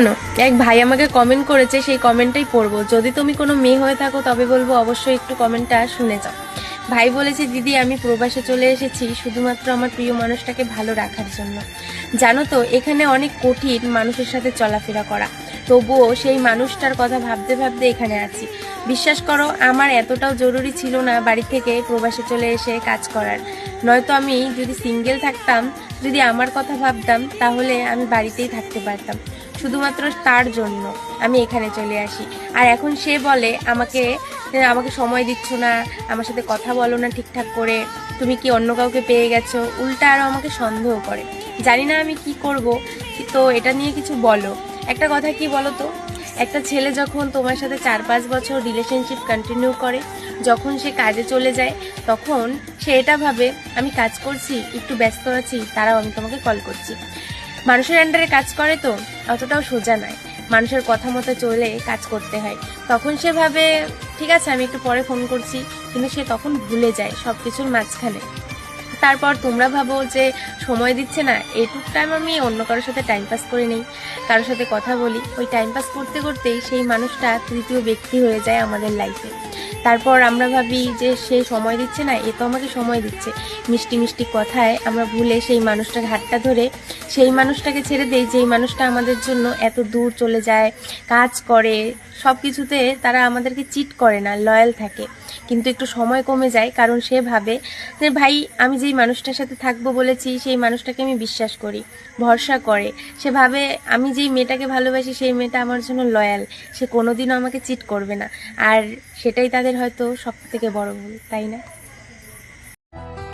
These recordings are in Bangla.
না, এক ভাই আমাকে কমেন্ট করেছে, সেই কমেন্টটাই পড়বো। যদি তুমি কোনো মেয়ে হয়ে থাকো তবে বলবো অবশ্যই একটু কমেন্টটা শুনে যাও। ভাই বলেছে, দিদি আমি প্রবাসে চলে এসেছি শুধুমাত্র আমার প্রিয় মানুষটাকে ভালো রাখার জন্য। জানো তো এখানে অনেক কঠিন মানুষের সাথে চলাফেরা করা, তবুও সেই মানুষটার কথা ভাবতে ভাবতে এখানে আছি। বিশ্বাস করো আমার এতটাও জরুরি ছিল না বাড়ি থেকে প্রবাসে চলে এসে কাজ করার। নয়তো আমি যদি সিঙ্গেল থাকতাম, যদি আমার কথা ভাবতাম, তাহলে আমি বাড়িতেই থাকতে পারতাম। শুধুমাত্র তার জন্য আমি এখানে চলে আসি। আর এখন সে বলে আমাকে আমাকে সময় দিচ্ছ না, আমার সাথে কথা বলো না ঠিকঠাক করে, তুমি কি অন্য কাউকে পেয়ে গেছো, উল্টা আরও আমাকে সন্দেহ করে। জানি না আমি কি করব, তো এটা নিয়ে কিছু বলো। একটা কথা কি বলো তো, একটা ছেলে যখন তোমার সাথে 4-5 বছর রিলেশনশিপ কন্টিনিউ করে, যখন সে কাজে চলে যায়, তখন সে এটা ভাবে আমি কাজ করছি, একটু ব্যস্ত আছি, তারাও আমি তোমাকে কল করছি। মানুষের আন্ডারে কাজ করে তো অতটাও সোজা নয়, মানুষের কথা মতো চলে কাজ করতে হয়। তখন সে ভাবে ঠিক আছে আমি একটু পরে ফোন করছি, কিন্তু সে তখন ভুলে যায় সব কিছুর মাঝখানে। তারপর তোমরা ভাবো যে সময় দিচ্ছে না, এইটুক টাইম আমি অন্য কারোর সাথে টাইম পাস করে নেই, কারোর সাথে কথা বলি। ওই টাইম পাস করতে করতেই সেই মানুষটা তৃতীয় ব্যক্তি হয়ে যায় আমাদের লাইফে। তারপর আমরা ভাবি যে সে সময় দিচ্ছে না, এ তো আমাকে সময় দিচ্ছে। মিষ্টি মিষ্টি কথায় আমরা ভুলে সেই মানুষটার হাতটা ধরে সেই মানুষটাকে ছেড়ে দেই, যেই মানুষটা আমাদের জন্য এত দূর চলে যায়, কাজ করে, সব কিছুতে তারা আমাদেরকে চিট করে না, লয়াল থাকে। কিন্তু একটু সময় কমে যায়, কারণ সে ভাবে যে ভাই আমি যেই মানুষটার সাথে থাকবো বলেছি সেই মানুষটাকে আমি বিশ্বাস করি, ভরসা করে। সে ভাবে আমি যেই মেয়েটাকে ভালোবাসি সেই মেয়েটা আমার জন্য লয়াল, সে কোনোদিনও আমাকে চিট করবে না। আর সেটাই তাদের হয়তো সব থেকে বড় ভুল, তাই না?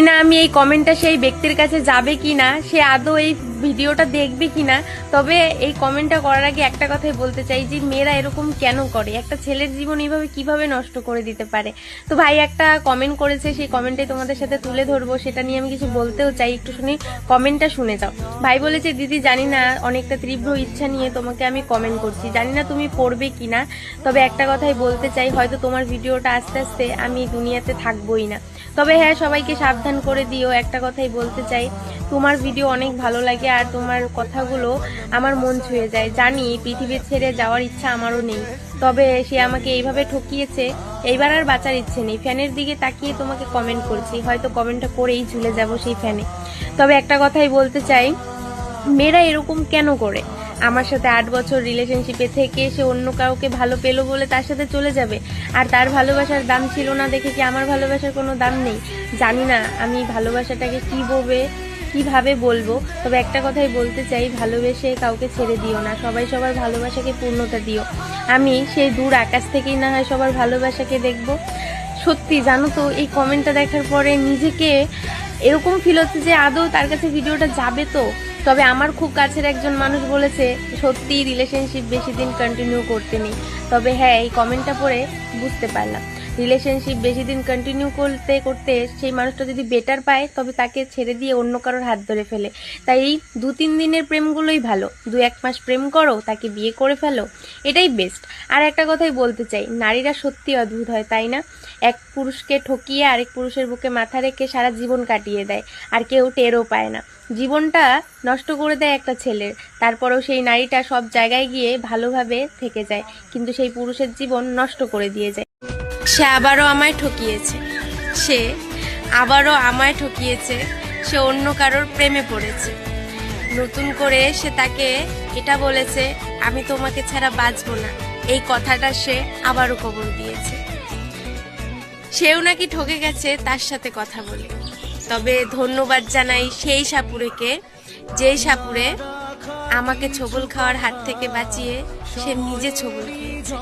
না আমি এই কমেন্টটা সেই ব্যক্তির কাছে যাবে কিনা, সে আদৌ এই ভিডিওটা দেখবে কিনা, তবে এই কমেন্টটা করার আগে একটা কথাই বলতে চাই যে মেয়েরা এরকম কেন করে, একটা ছেলের জীবন এইভাবে কিভাবে নষ্ট করে দিতে পারে। তো ভাই একটা কমেন্ট করেছে, সেই কমেন্টটাই তোমাদের সাথে তুলে ধরবো, সেটা নিয়ে আমি কিছু বলতেও চাই, একটু শুনি, কমেন্টটা শুনে যাও। ভাই বলেছে, দিদি জানি না অনেকটা তীব্র ইচ্ছা নিয়ে তোমাকে আমি কমেন্ট করছি, জানি না তুমি পড়বে কিনা, তবে একটা কথাই বলতে চাই, হয়তো তোমার ভিডিওটা আস্তে আস্তে আমি দুনিয়াতে থাকবোই না। তবে হ্যাঁ, সবাইকে সাবধান করে দিও। একটা কথাই বলতে চাই, তোমার ভিডিও অনেক ভালো লাগে আর তোমার কথাগুলো আমার মন ছুঁয়ে যায়। জানি পৃথিবী ছেড়ে যাওয়ার ইচ্ছা আমারও নেই, তবে সে আমাকে এইভাবে ঠকিয়েছে, এইবার আর বাঁচার ইচ্ছে নেই। ফ্যানের দিকে তাকিয়ে তোমাকে কমেন্ট করছি, হয়তো কমেন্টটা করেই ঝুলে যাব সেই ফ্যানে। তবে একটা কথাই বলতে চাই, মেয়েরা এরকম কেন করে? আমার সাথে 8 বছর রিলেশনশিপে থেকে সে অন্য কাউকে ভালো পেলো বলে তার সাথে চলে যাবে, আর তার ভালোবাসার দাম ছিল না দেখে কি আমার ভালোবাসার কোনো দাম নেই? জানি না আমি ভালোবাসাটাকে কিভাবে বলবো, তবে একটা কথাই বলতে চাই, ভালোবেসে কাউকে ছেড়ে দিও না, সবাই সবার ভালোবাসাকে পূর্ণতা দিও। আমি সেই দূর আকাশ থেকেই না হয় সবার ভালোবাসাকে দেখবো। সত্যি জানো তো এই কমেন্টটা দেখার পরে নিজেকে এরকম ফিল হচ্ছে যে আদৌ তার কাছে ভিডিওটা যাবে তো। তবে আমার খুব কাছের একজন মানুষ বলেছে সত্যি রিলেশনশিপ বেশি দিন কন্টিনিউ করতে নেই। তবে হ্যাঁ, এই কমেন্টটা পড়ে বুঝতে পারলাম রিলেশনশিপ বেশি দিন কন্টিনিউ করতে করতে সেই মানুষটা যদি বেটার পায় তবে তাকে ছেড়ে দিয়ে অন্য কারোর হাত ধরে ফেলে। তাই এই 2-3 দিনের প্রেমগুলোই ভালো, 2-1 মাস প্রেম করো, তাকে বিয়ে করে ফেলো, এটাই বেস্ট। আর একটা কথাই বলতে চাই, নারীরা সত্যি অদ্ভুত হয়, তাই না? এক পুরুষকে ঠকিয়ে আরেক পুরুষের বুকে মাথা রেখে সারা জীবন কাটিয়ে দেয়, আর কেউ টেরও পায় না। জীবনটা নষ্ট করে দেয় একটা ছেলের, তারপরেও সেই নারীটা সব জায়গায় গিয়ে ভালোভাবে থেকে যায়, কিন্তু সেই পুরুষের জীবন নষ্ট করে দিয়ে যায়। সে আবারও আমায় ঠকিয়েছে, সে আবারও আমায় ঠকিয়েছে, সে অন্য কারোর প্রেমে পড়েছে। নতুন করে সে তাকে এটা বলেছে আমি তোমাকে ছাড়া বাঁচবো না, এই কথাটা সে আবারও কবর দিয়েছে। সেও নাকি ঠকে গেছে তার সাথে কথা বলে। তবে ধন্যবাদ জানাই সেই সাপুরেকে, যেই সাপুরে আমাকে ছবল খাওয়ার হাত থেকে বাঁচিয়ে সে নিজে ছবল খেয়েছে।